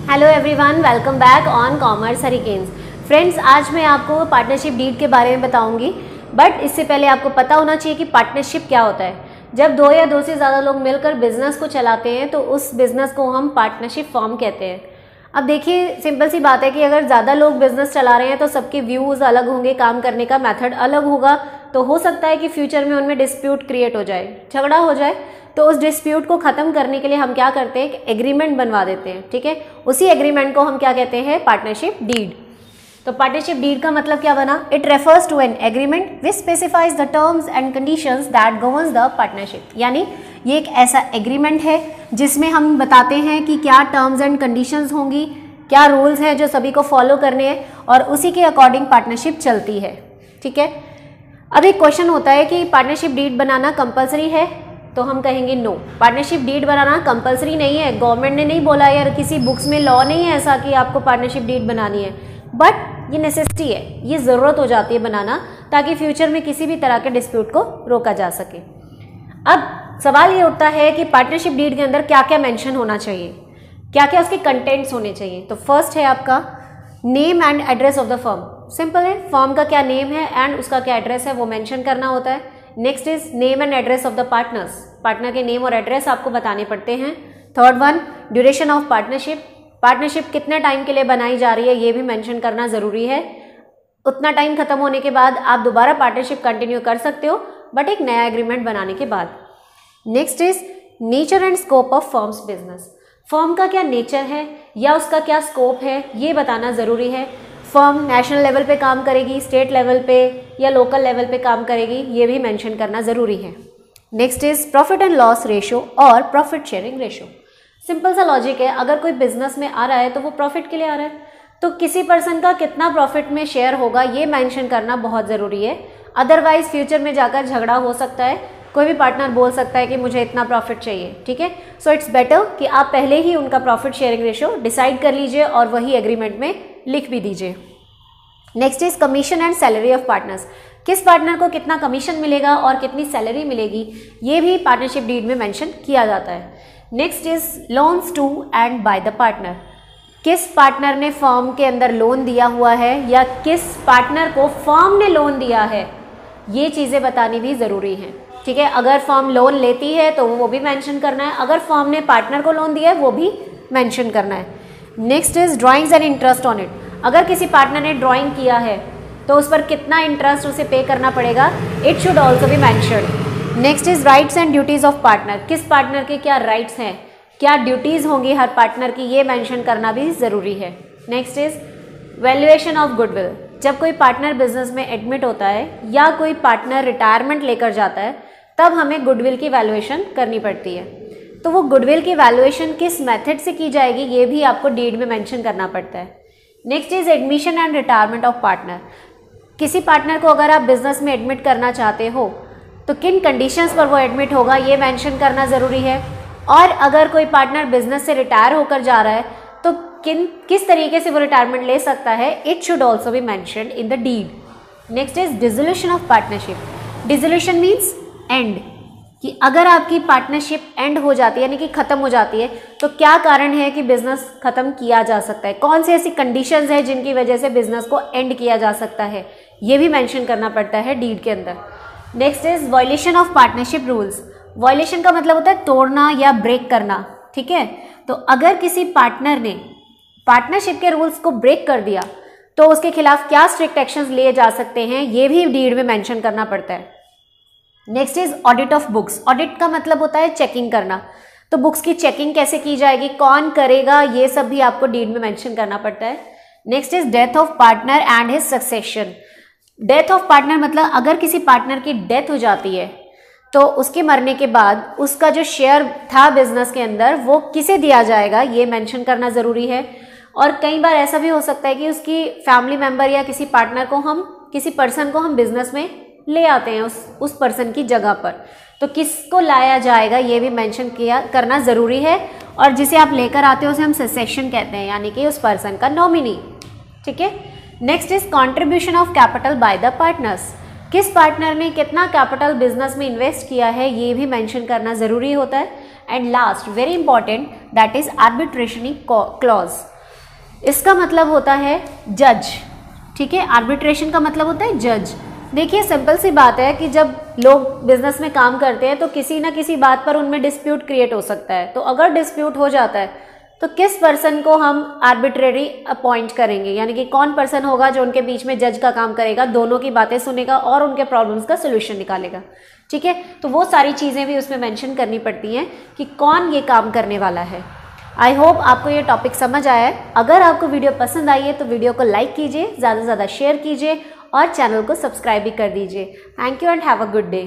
Hello everyone, welcome back on commerce hurricanes. Friends, आज मैं आपको पार्टनरशिप डीड के बारे में बताऊंगी, बट इससे पहले आपको पता होना चाहिए कि पार्टनरशिप क्या होता है। जब दो या दो से ज़्यादा लोग मिलकर बिजनेस को चलाते हैं तो उस बिजनेस को हम पार्टनरशिप फॉर्म कहते हैं। अब देखिए, सिंपल सी बात है कि अगर ज़्यादा लोग बिजनेस चला रहे हैं तो सबके व्यूज़ अलग होंगे, काम करने का मेथड अलग होगा, तो हो सकता है कि फ्यूचर में उनमें डिस्प्यूट क्रिएट हो जाए, झगड़ा हो जाए। तो उस डिस्प्यूट को ख़त्म करने के लिए हम क्या करते हैं, एक एग्रीमेंट बनवा देते हैं। ठीक है, उसी एग्रीमेंट को हम क्या कहते हैं, पार्टनरशिप डीड। तो पार्टनरशिप डीड का मतलब क्या बना, it refers to an agreement which specifies the terms and conditions that governs the partnership. यानी ये एक ऐसा एग्रीमेंट है जिसमें हम बताते हैं कि क्या टर्म्स एंड कंडीशंस होंगी, क्या रूल्स हैं जो सभी को फॉलो करने हैं, और उसी के अकॉर्डिंग पार्टनरशिप चलती है। ठीक है, अब एक क्वेश्चन होता है कि पार्टनरशिप डीड बनाना कंपलसरी है, तो हम कहेंगे नो, पार्टनरशिप डीड बनाना कंपलसरी नहीं है। गवर्नमेंट ने नहीं बोला या किसी बुक्स में लॉ नहीं है ऐसा कि आपको पार्टनरशिप डीड बनानी है, बट ये नेसेसिटी है, ये ज़रूरत हो जाती है बनाना, ताकि फ्यूचर में किसी भी तरह के डिस्प्यूट को रोका जा सके। अब सवाल ये उठता है कि पार्टनरशिप डीड के अंदर क्या क्या मेंशन होना चाहिए, क्या क्या उसके कंटेंट्स होने चाहिए। तो फर्स्ट है आपका name and address of the firm. Simple है, फर्म का क्या नेम है एंड उसका क्या एड्रेस है वो मेंशन करना होता है। Next is name and address of the partners, partner के नेम और एड्रेस आपको बताने पड़ते हैं। Third one, duration of partnership, partnership कितने टाइम के लिए बनाई जा रही है ये भी मेंशन करना ज़रूरी है। उतना टाइम खत्म होने के बाद आप दोबारा पार्टनरशिप कंटिन्यू कर सकते हो, बट एक नया एग्रीमेंट बनाने के बाद। Next is nature and scope of firms business, firm का क्या नेचर है या उसका क्या स्कोप है ये बताना ज़रूरी है। फर्म नेशनल लेवल पे काम करेगी, स्टेट लेवल पे या लोकल लेवल पे काम करेगी, ये भी मेंशन करना ज़रूरी है। Next is profit and loss ratio और प्रॉफिट शेयरिंग रेशो। सिंपल सा लॉजिक है, अगर कोई बिजनेस में आ रहा है तो वो प्रॉफिट के लिए आ रहा है, तो किसी पर्सन का कितना प्रॉफिट में शेयर होगा ये मेंशन करना बहुत ज़रूरी है। अदरवाइज फ्यूचर में जाकर झगड़ा हो सकता है, कोई भी पार्टनर बोल सकता है कि मुझे इतना प्रॉफिट चाहिए। ठीक है, सो इट्स बेटर कि आप पहले ही उनका प्रॉफिट शेयरिंग रेशो डिसाइड कर लीजिए और वही एग्रीमेंट में लिख भी दीजिए। Next is commission and salary of partners, किस पार्टनर को कितना कमीशन मिलेगा और कितनी सैलरी मिलेगी ये भी पार्टनरशिप डीड में मेंशन किया जाता है। Next is loans to and by the partner, किस पार्टनर ने फर्म के अंदर लोन दिया हुआ है या किस पार्टनर को फर्म ने लोन दिया है, ये चीज़ें बतानी भी ज़रूरी हैं। ठीक है, अगर फर्म लोन लेती है तो वो भी मेंशन करना है, अगर फर्म ने पार्टनर को लोन दिया है वो भी मेंशन करना है। Next is drawings and interest on it, अगर किसी पार्टनर ने ड्राइंग किया है तो उस पर कितना इंटरेस्ट उसे पे करना पड़ेगा, it should also be mentioned. Next is rights and duties of partner, किस पार्टनर के क्या राइट्स हैं, क्या ड्यूटीज़ होंगी हर पार्टनर की, ये मेंशन करना भी ज़रूरी है। Next is valuation of goodwill, जब कोई पार्टनर बिजनेस में एडमिट होता है या कोई पार्टनर रिटायरमेंट लेकर जाता है तब हमें गुडविल की वैल्यूएशन करनी पड़ती है, तो वो गुडविल की वैल्यूएशन किस मेथड से की जाएगी ये भी आपको डीड में मेंशन करना पड़ता है। Next is admission and retirement of partner, किसी पार्टनर को अगर आप बिजनेस में एडमिट करना चाहते हो तो किन कंडीशंस पर वो एडमिट होगा ये मेंशन करना ज़रूरी है। और अगर कोई पार्टनर बिजनेस से रिटायर होकर जा रहा है तो किस तरीके से वो रिटायरमेंट ले सकता है, it should also be mentioned in the deed. Next is dissolution of partnership, dissolution means end, कि अगर आपकी पार्टनरशिप एंड हो जाती है यानी कि ख़त्म हो जाती है तो क्या कारण है कि बिज़नेस ख़त्म किया जा सकता है, कौन सी ऐसी कंडीशंस है जिनकी वजह से बिज़नेस को एंड किया जा सकता है, ये भी मेंशन करना पड़ता है डीड के अंदर। Next is violation of partnership rules, violation का मतलब होता है तोड़ना या ब्रेक करना। ठीक है, तो अगर किसी पार्टनर ने पार्टनरशिप के रूल्स को ब्रेक कर दिया तो उसके खिलाफ क्या स्ट्रिक्ट एक्शंस लिए जा सकते हैं ये भी डीड में मेंशन करना पड़ता है। Next is audit of books, audit का मतलब होता है चेकिंग करना, तो बुक्स की चेकिंग कैसे की जाएगी, कौन करेगा, ये सब भी आपको डीड में मेंशन करना पड़ता है। Next is death of partner and his succession, death of partner मतलब अगर किसी पार्टनर की डेथ हो जाती है तो उसके मरने के बाद उसका जो शेयर था बिजनेस के अंदर वो किसे दिया जाएगा ये मेंशन करना ज़रूरी है। और कई बार ऐसा भी हो सकता है कि उसकी फैमिली मेम्बर या किसी पार्टनर को किसी पर्सन को हम बिजनेस में ले आते हैं उस पर्सन की जगह पर, तो किसको लाया जाएगा ये भी मेंशन करना ज़रूरी है। और जिसे आप लेकर आते हो उसे हम सक्सेशन कहते हैं, यानी कि उस पर्सन का नॉमिनी। ठीक है, next is contribution of capital by the partners, किस पार्टनर ने कितना कैपिटल बिजनेस में इन्वेस्ट किया है ये भी मेंशन करना ज़रूरी होता है। And last very important that is arbitration clause, इसका मतलब होता है जज, ठीक है। आर्बिट्रेशन का मतलब होता है जज। देखिए सिंपल सी बात है कि जब लोग बिजनेस में काम करते हैं तो किसी ना किसी बात पर उनमें डिस्प्यूट क्रिएट हो सकता है। तो अगर डिस्प्यूट हो जाता है तो किस पर्सन को हम आर्बिट्रेरी अपॉइंट करेंगे, यानी कि कौन पर्सन होगा जो उनके बीच में जज का काम करेगा, दोनों की बातें सुनेगा और उनके प्रॉब्लम्स का सोल्यूशन निकालेगा, ठीक है। तो वो सारी चीज़ें भी उसमें मेंशन करनी पड़ती हैं कि कौन ये काम करने वाला है। आई होप आपको ये टॉपिक समझ आया है। अगर आपको वीडियो पसंद आई है तो वीडियो को लाइक कीजिए, ज़्यादा से ज़्यादा शेयर कीजिए और चैनल को सब्सक्राइब भी कर दीजिए। Thank you and have a good day.